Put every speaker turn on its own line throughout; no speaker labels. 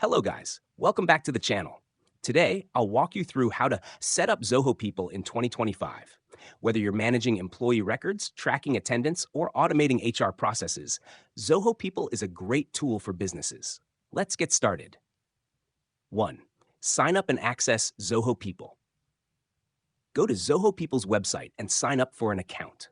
Hello guys, welcome back to the channel. Today, I'll walk you through how to set up Zoho People in 2025. Whether you're managing employee records, tracking attendance, or automating HR processes, Zoho People is a great tool for businesses. Let's get started. 1. Sign up and access Zoho People. Go to Zoho People's website and sign up for an account.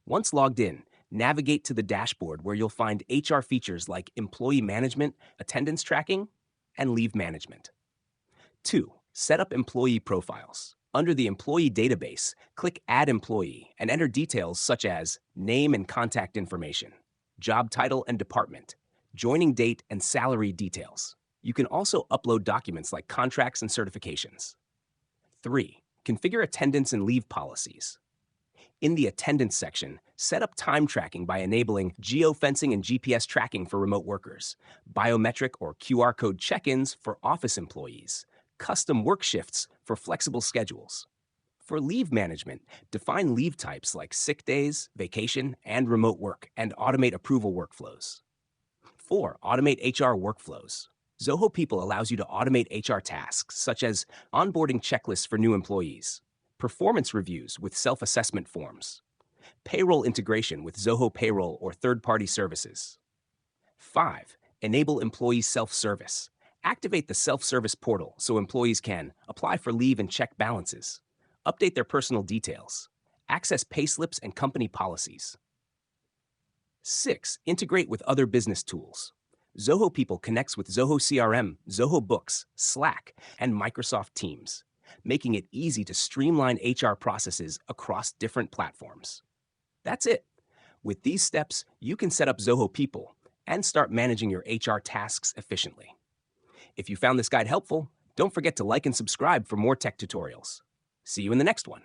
Once logged in, navigate to the dashboard where you'll find HR features like employee management, attendance tracking, and leave management. 2. Set up employee profiles. Under the employee database, click Add Employee and enter details such as name and contact information, job title and department, joining date and salary details. You can also upload documents like contracts and certifications. 3. Configure attendance and leave policies. In the attendance section, set up time tracking by enabling geofencing and GPS tracking for remote workers, biometric or QR code check-ins for office employees, custom work shifts for flexible schedules. For leave management, define leave types like sick days, vacation, and remote work, and automate approval workflows. 4. Automate HR workflows. Zoho People allows you to automate HR tasks, such as onboarding checklists for new employees, performance reviews with self-assessment forms, payroll integration with Zoho Payroll or third-party services. 5. Enable employee self-service. Activate the self-service portal so employees can apply for leave and check balances, update their personal details, access payslips and company policies. 6. Integrate with other business tools. Zoho People connects with Zoho CRM, Zoho Books, Slack, and Microsoft Teams, making it easy to streamline HR processes across different platforms. That's it. With these steps, you can set up Zoho People and start managing your HR tasks efficiently. If you found this guide helpful, don't forget to like and subscribe for more tech tutorials. See you in the next one.